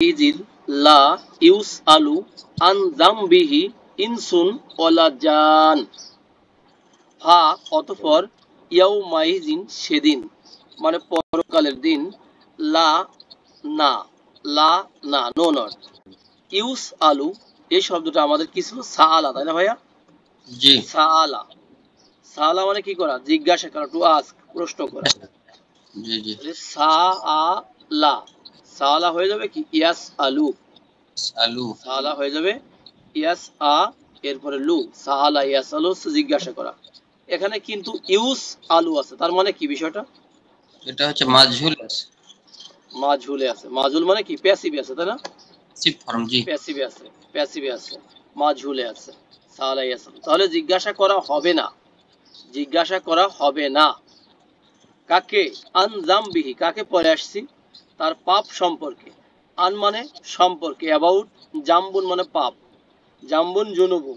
ইজিল লা ইউস আলু আন জামবিহি ইনসুন ওয়ালা জান। হা অতঃপর ইয়াউমাইজিন সেদিন মানে পরকালের দিন, লা না, লা না, নো নট, ইউস আলু এই শব্দটা আমাদের কি ছিল? সাআলা, তাই না ভাইয়া? জি সাআলা, সাআলা মানে কি করা? জিজ্ঞাসা করা, টু আস্ক, প্রশ্ন করা। জি জি সাআলা, সাআলা হয়ে যাবে কি ইয়াস আলু, আলু সাআলা হয়ে যাবে ইয়াস আ এরপরে লু, সাআলা ইয়াস আলু, জিজ্ঞাসা করা। এখানে কিন্তু ইউস আলু আছে, তার মানে কি বিষয়টা? এটা হচ্ছে মাজহুল আছে, মাজহুলে আছে। মাজহুল মানে কি? প্যাসিভে আছে, তাই না? সিফ ফর্ম। জি প্যাসিভে আছে, প্যাসিভে আছে, মাজহুলে আছে। সাআলা ইয়াস আলু, তাহলে জিজ্ঞাসা করা হবে না, জিজ্ঞাসা করা হবে না। কাকে? আন জামবিহি, কাকে পরে আসছি? তার পাপ সম্পর্কে। আন মানে সম্পর্কে, অ্যাবাউট, জাম্বুন মানে পাপ, জাম্বুন জুনুবু,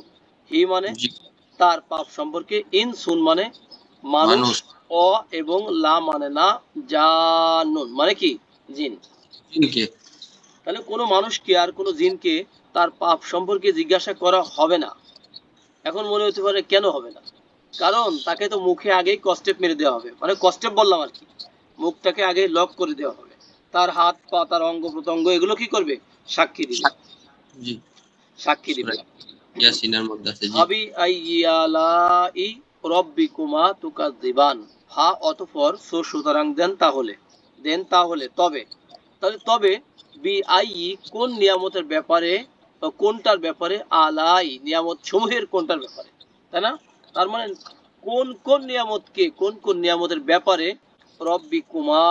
হি মানে জি তার পাপ সম্পর্কে, ইন সুন মানে মানুষ, মানুষ, অ এবং লা মানে না, জানুন মানে কি? জিন। জিনকে। তাহলে কোনো মানুষকে আর কোনো জিনকে তার পাপ সম্পর্কে জিজ্ঞাসা করা হবে না। এখন মনে হতে পারে কেন হবে না? কারণ তাকে তো মুখে আগেই কস্টেপ মেরে দেওয়া হবে, মানে কস্টেপ বললাম আর কি, মুখটাকে আগে লক করে দেওয়া হবে। তার হাত পা, তার অঙ্গ প্রত্যঙ্গ এগুলো কি করবে? সাক্ষী দিবে, জি সাক্ষী দিবে। সূরা ইয়াসিনের মধ্যে আছে। জি ফাবি আইয়ালাই রব্বিকুমা তুকাযিবান। ফা অতঃপর, সো সুতরাং, দেন তাহলে, দেন তাহলে, তবে, তাহলে তবে, বি আই কোন নিয়ামতের ব্যাপারে, কোনটার ব্যাপারে, আলাই নিয়ামত সমূহের কোনটার ব্যাপারে, তাই না? তার মানে কোন কোন নিয়ামতকে, কোন কোন নিয়ামতের ব্যাপারে, রব্বিকুমা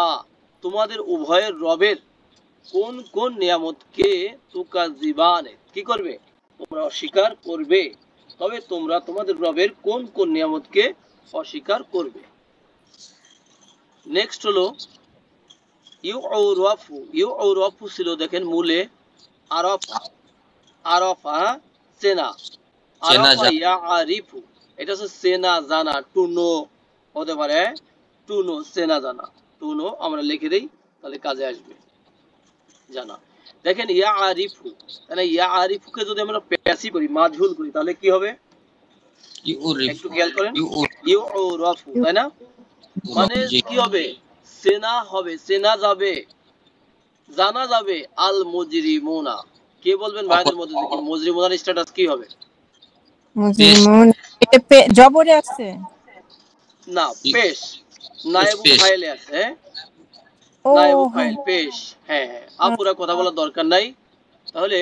তোমাদের উভয়ের রবের, কোন কোন নিয়ামতকে, তুকাযিবানে কি করবে? তোমরা অস্বীকার করবে। তবে তোমরা তোমাদের রবের কোন কোন নিয়ামতকে অস্বীকার করবে। নেক্সট হলো ইউরাফু। ইউরাফু ছিল দেখেন মূলে আরাফা, আরাফা চেনা, চেনা আরাফা যায়। ইয়া আরিফু, এটা হচ্ছে চেনা জানা, টু নো হতে পারে, টু নো, চেনা জানা, টু নো আমরা লিখে দেই তাহলে কাজে আসবে, জানা। দেখেন ইয়া আরিফু, তাহলে ইয়া আরিফুকে যদি আমরা প্যাসিভ করি, মাজহুল করি, তাহলে কি হবে? একটু ইউরিফু খেয়াল করেন, ইউরাফু। ইউরাফু, তাই না? মানে জি কি হবে? চেনা হবে, চেনা যাবে, জানা যাবে। আল মুজরিমুনা, কে বলবেন ভাইদের মধ্যে থেকে মুজরিমুনার স্ট্যাটাস কি হবে? পেশ। মুজরিমুন, এটা জবরে আছে। না, পেশ, নায়েবু পেশ। ফাইলে আছে, হ্যাঁ, ও নায়েবু হ্যাঁ ফাইল পেশ। হ্যাঁ হ্যাঁ, আপুরা কথা বলার দরকার নাই। তাহলে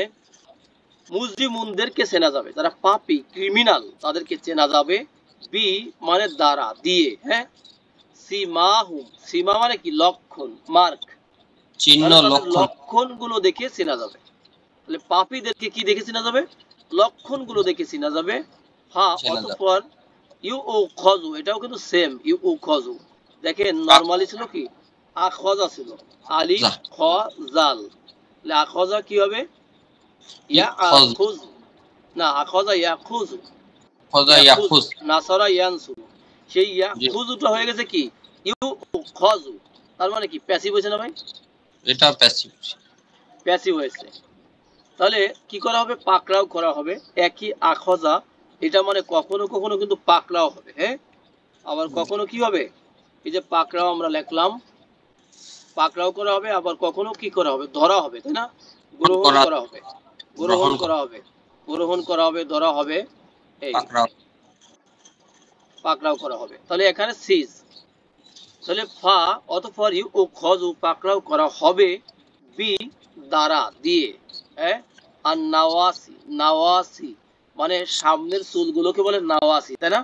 মুজরিমুনদেরকে চেনা যাবে, যারা পাপী ক্রিমিনাল তাদেরকে চেনা যাবে। বি মানে দ্বারা, দিয়ে, হ্যাঁ। সীমাহুম, সীমা মানে কি? লক্ষণ, মার্ক। চিহ্ন, তাহলে তাদের লক্ষণ। লক্ষণ গুলো দেখে চেনা যাবে। তাহলে পাপীদেরকে কি দেখে চেনা যাবে? লক্ষণ গুলো দেখে চেনা যাবে। হ্যাঁ চেনা যায়। অতঃপর ইউ ও খজু, এটাও কিন্তু সেম, ইউ ও খজু। দেখেন নরমালি ছিল কি? আখজা ছিল, আলিফ যা খ জাল, তাহলে আখজা কি হবে? ইয়া ইখজ আখুজ, না, আখজা ইয়াখুজ, খোদা ইয়াখুজ, ইয়াখুজ। নাসারা ইয়ানসু, সেই জি ইয়াখুজটা হয়ে গেছে কি? ইউ খজু, তার মানে কি? প্যাসিভ হয়েছে না ভাই? এটা প্যাসিভ। প্যাসিভ হয়েছে। তাহলে কি করা হবে? পাকড়াও করা হবে। একই আখজা, এটা মানে কখনো কখনো কিন্তু পাকড়াও হবে, হ্যাঁ, আবার কখনো কি হবে? এই যে পাকড়াও আমরা লিখলাম, পাকড়াও করা হবে, আবার কখনো কি করা হবে? ধরা হবে, তাই না? গ্রহণ করা, করা হবে, গ্রহণ গ্রহণ করা, করা হবে, গ্রহণ করা হবে, ধরা হবে, এই পাকড়াও। পাকড়াও করা হবে। তাহলে এখানে সিজ, তাহলে ফা অতঃপর ইউ ও খজু পাকড়াও করা হবে, বি দ্বারা, দিয়ে, হ্যাঁ। আর নাওয়াসি, নাওয়াসি মানে সামনের চুলগুলোকে বলে নাওয়াসি, তাই না?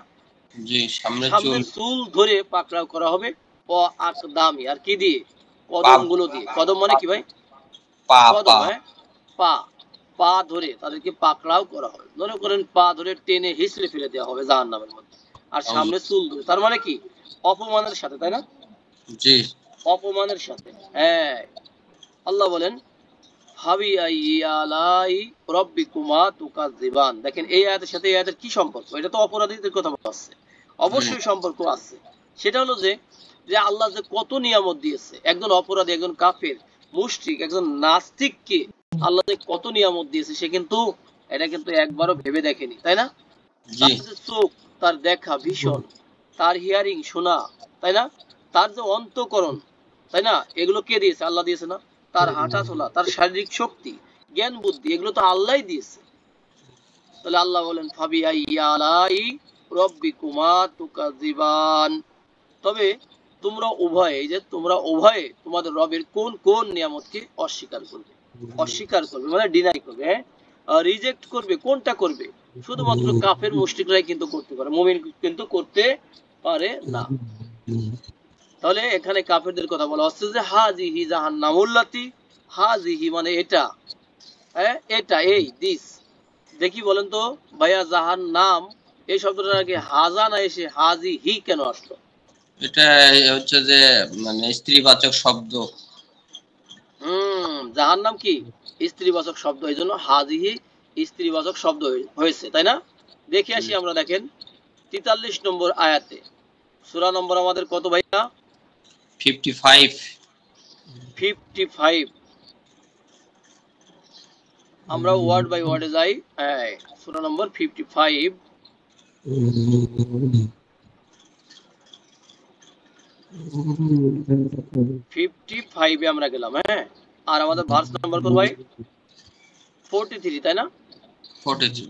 জি সামনে চুল। সামনের চুল ধরে পাকড়াও করা হবে। ও আকদামি, আর কি দিয়ে? পা, কদম গুলো দিয়ে। কদম মানে কি ভাই? পা পা। কদম, হ্যাঁ, পা, পা ধরে তাদেরকে পাকড়াও করা হবে। মনে করেন পা ধরে টেনে হিঁচড়ে ফেলে দেওয়া হবে জাহান্নামের মধ্যে। আর সামনে চুল ধরে, তার মানে কি? অপমানের সাথে, তাই না? জি অপমানের সাথে, হ্যাঁ। আল্লাহ বলেন হাবি আইয়ালাই রব্বিকুমা তুকাযিবান। দেখেন এই আয়াতের সাথে এই আয়াতের কি সম্পর্ক? এটা তো অপরাধীদের কথা বলছে, অবশ্যই সম্পর্ক আছে। সেটা হলো যে, যে আল্লাহ যে কত নিয়ামত দিয়েছে, একজন অপরাধী, একজন কাফের মুশরিক একজন নাস্তিককে আল্লাহ যে কত নিয়ামত দিয়েছে সে কিন্তু এটা কিন্তু একবারও ভেবে দেখেনি, তাই না? জি তার যে চোখ, তার দেখা ভীষণ, তার হিয়ারিং শোনা, তাই না? তার যে অন্তঃকরণ, তাই না? এগুলো কে দিয়েছে? আল্লাহ দিয়েছে না? তার হাঁটা চলা, তার শারীরিক শক্তি, জ্ঞান বুদ্ধি, এগুলো তো আল্লাহই দিয়েছে। তাহলে আল্লাহ বলেন ফাবি আলাই রব্বিকুমা তুকাযিবান, তবে তোমরা উভয়ে, এই যে তোমরা উভয়ে তোমাদের রবের কোন কোন নিয়ামতকে অস্বীকার করবে। অস্বীকার করবে মানে ডিনাই করবে, হ্যাঁ, রিজেক্ট করবে। কোনটা করবে? শুধুমাত্র কাফের মুশরিকরাই কিন্তু করতে পারে, মুমিন কিন্তু করতে পারে না। তাহলে এখানে কাফেরদের কথা বলা হচ্ছে যে হাজিহি জাহান্নামুল্লাতি, হাজিহি মানে এটা, হ্যাঁ এটা, এই দিস। দেখি বলেন তো ভাইয়া, জাহান্নাম এই শব্দটার আগে হাজা না এসে হাজি হি কেন আসলো? এটা হচ্ছে যে মানে স্ত্রীবাচক শব্দ। জাহান্নাম কি স্ত্রীবাচক শব্দ, এই জন্য হাজিহি স্ত্রীবাচক শব্দ হয়েছে, তাই না? দেখে আসি আমরা, দেখেন 43 নম্বর আয়াতে, সূরা নম্বর আমাদের কত ভাইয়া? 55 55। আমরা ওয়ার্ড বাই ওয়ার্ডে যাই। সূরা নম্বর 55, 55 এ আমরা গেলাম, হ্যাঁ। আর আমাদের ভার্স নাম্বার কত ভাই? 43, তাই না? 42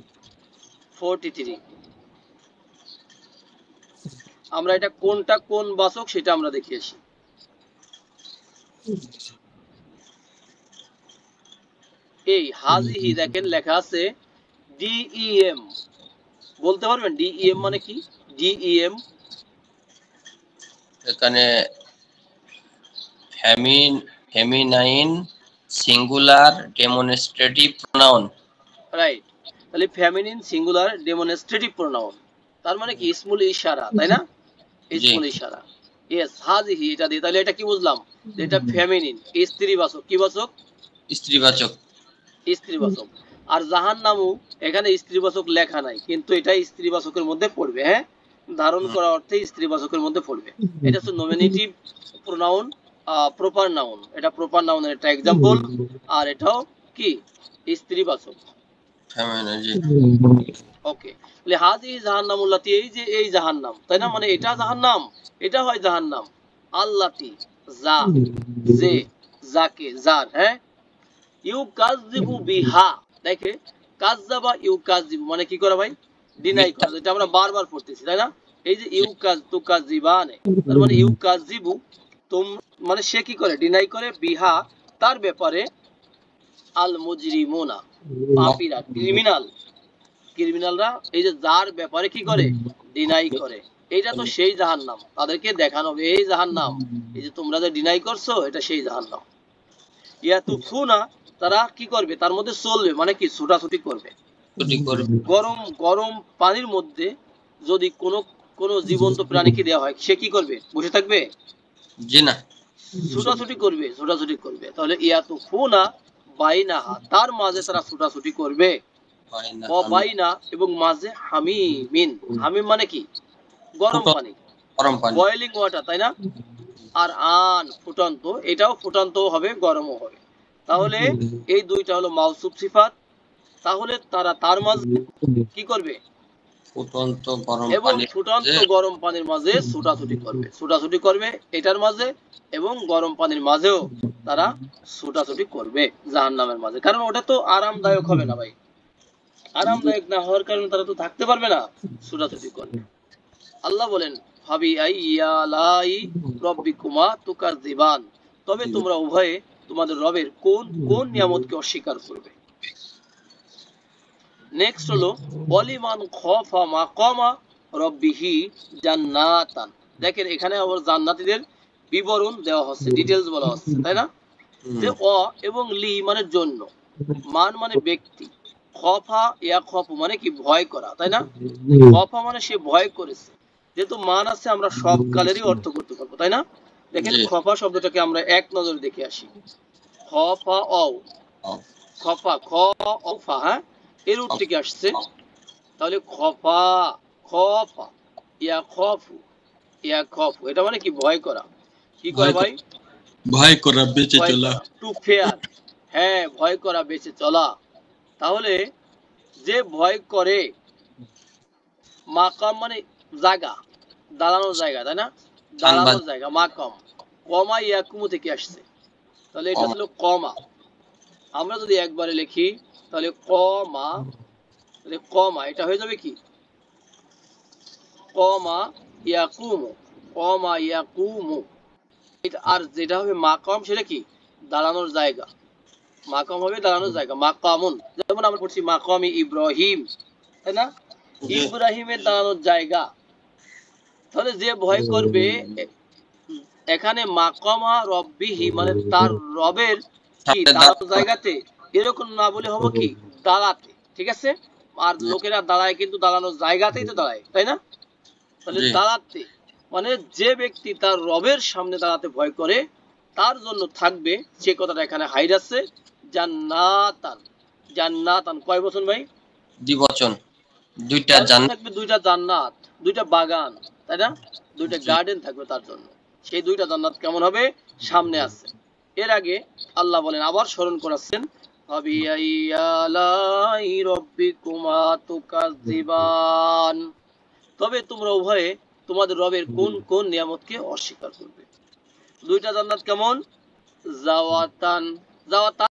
43। আমরা এটা কোনটা কোন বাচক সেটা আমরা দেখে আসি। এই হাজিহি দেখেন লেখা আছে ডিইএম, বলতে পারবেন ডিইএম মানে কি? ডিইএম এখানে feminine singular demonstrative pronoun. Right. তাহলে ফেমিনিন সিঙ্গুলার ডেমনস্ট্রেটিভ প্রোনাউন, তার মানে কি ইসমুল ইশারা, তাই না? জি ইসমুল ইশারা। ইয়েস, হাজিহি এটা দিয়ে তাহলে এটা কি বুঝলাম? এটা ফেমিনিন, স্ত্রীবাচক। কি বাচক? স্ত্রীবাচক। স্ত্রীবাচক। আর জাহান্নামু এখানে স্ত্রীবাচক লেখা নাই, কিন্তু এটা স্ত্রীবাচকের মধ্যে পড়বে, হ্যাঁ, ধারণ করা অর্থে স্ত্রীবাচকের মধ্যে পড়বে। এটা হচ্ছে নমিনেটিভ প্রোনাউন, প্রপার নাউন। এটা প্রপার নাউনের একটা এক্সাম্পল, আর এটাও কি স্ত্রীবাচক। ফেমিনাইন জি। ওকে, তাহলে হাজিহি জাহান্নামুল্লাতি, এই যে এই জাহান্নাম, তাই না? মানে এটা জাহান্নাম, এটা হয় জাহান্নাম। আল্লাতি যা, যে, যাকে, যার, হ্যাঁ। ইউকাযযিবু বিহা, দেখে কাযযাবা ইউকাযযিবু মানে কি করা ভাই? ডিনাই মিথ্যা। করা, যেটা আমরা বারবার পড়তেছি, তাই না? এই যে তুকাযযিবানে, তার মানে ইউকাযযিবু তুম, মানে সে কি করে? ডিনাই করে, বিহা তার ব্যাপারে, আল মুজরিমুনা পাপীরা, ক্রিমিনাল, ক্রিমিনালরা এই যে যার ব্যাপারে কি করে? ডিনাই করে। এইটা তো সেই জাহান্নাম, তাদেরকে দেখানো হবে এই জাহান্নাম, এই যে তোমরা যে ডিনাই করছো এটা সেই জাহান্নাম। ইয়াতুফুনা, তারা কি করবে? তার মধ্যে চলবে মানে কি? ছোটাছুটি করবে। ছুটি করবে। গরম গরম পানির মধ্যে যদি কোনো কোনো জীবন্ত প্রাণীকে দেওয়া হয়, সে কি করবে? বসে থাকবে? জি না। ছোটাছুটি করবে, ছোটাছুটি করবে। তাহলে ইয়াতুফুনা বাইনাহা, তার মাঝে তারা ছোটাছুটি করবে। বাইনা ও বাইনা, এবং মাঝে হামিমিন, হামিম মানে কি? গরম পানি, গরম পানি। বয়েলিং ওয়াটার, তাই না? আর আন ফুটন্ত, এটাও ফুটন্ত হবে, গরমও হবে। তাহলে এই দুইটা হলো মাউসুফ সিফাত। তাহলে তারা তার মাঝে কি করবে? ফুটন্ত গরম এবং পানি। ফুটন্ত গরম পানির মাঝে ছোটাছুটি করবে, ছোটাছুটি করবে এটার মাঝে, এবং গরম পানির মাঝেও তারা ছোটাছুটি করবে জাহান্নামের মাঝে। কারণ ওটা তো আরামদায়ক হবে না ভাই, আরামদায়ক না হওয়ার কারণে তারা তো থাকতে পারবে না, ছোটাছুটি করবে। আল্লাহ বলেন ফাবি আইয়ালাই রব্বিকুমা তুকাযিবান, তবে তোমরা উভয়ে তোমাদের রবের কোন কোন নিয়ামতকে অস্বীকার করবে। নেক্সট হলো ওয়ালিমান খাফা মাকামা রব্বিহি জান্নাতান। দেখেন এখানে আবার জান্নাতীদের বিবরণ দেওয়া হচ্ছে, ডিটেইলস বলা হচ্ছে, তাই না? যে অ এবং লি মানে জন্য, মান মানে ব্যক্তি, খফা ইয়া খফ মানে কি? ভয় করা, তাই না? খফা মানে সে ভয় করেছে। যেহেতু মান আছে আমরা সব কালেরই অর্থ করতে পারবো, তাই না? দেখেন খফা শব্দটাকে আমরা এক নজরে দেখে আসি। খফা অ, খফা খ অফা, হ্যাঁ, এর রুট থেকে আসছে। তাহলে খফা, খফা ইয়া খফু, ইয়া খফু, এটা মানে কি? ভয় করা। কি করা ভাই? ভয় করা বেঁচে ভয় চলা। করা, টু ফেয়ার। হ্যাঁ, ভয় করা বেঁচে চলা। তাহলে যে ভয় করে, মাকাম মানে জায়গা, দাঁড়ানোর জায়গা, তাই না? দাঁড়ানোর জায়গা মাকাম। কমা ইয়াকুমু থেকে আসছে, তাহলে এটা ছিল কমা। আমরা যদি একবারে লিখি তাহলে কমা, তাহলে কমা এটা হয়ে যাবে কি কমা ইয়াকুমু, কমা ইয়াকুমু। আর যেটা হবে মাকাম সেটা কি দাঁড়ানোর জায়গা। মাকাম হবে দাঁড়ানোর জায়গা, মাকামুন। যেমন আমরা পড়ছি মাকামি ইব্রাহিম, তাই না? ইব্রাহিমের দাঁড়ানোর জায়গা। তাহলে যে ভয় করবে, এখানে মাকামা রব্বিহি মানে তার রবের কি দাঁড়ানোর জায়গাতে, এরকম না বলে হবো কি দাঁড়াতে। ঠিক আছে? আর লোকেরা দাঁড়ায় কিন্তু দাঁড়ানোর জায়গাতেই তো দাঁড়ায়, তাই না? তাহলে দাঁড়াতে মানে যে ব্যক্তি তার রবের সামনে দাঁড়াতে ভয় করে তার জন্য থাকবে, যে কথাটা এখানে হাইড আছে, জান্নাতান। জান্নাতান কয় বছর ভাই? দ্বিবচন, দুইটা জান্নাত থাকবে, দুইটা জান্নাত, দুইটা বাগান, তাই না? দুইটা গার্ডেন থাকবে তার জন্য। সেই দুইটা জান্নাত কেমন হবে সামনে আছে। এর আগে আল্লাহ বলেন, আবার স্মরণ করাচ্ছেন, ফাবিআইয়ালাই রাব্বিকুমা তুকাজ্জিবান, তবে তোমরা উভয়ে তোমাদের রবের কোন কোন নিয়ামতকে অস্বীকার করবে। দুইটা জান্নাত কেমন? জাওয়াতান, জাওয়াতান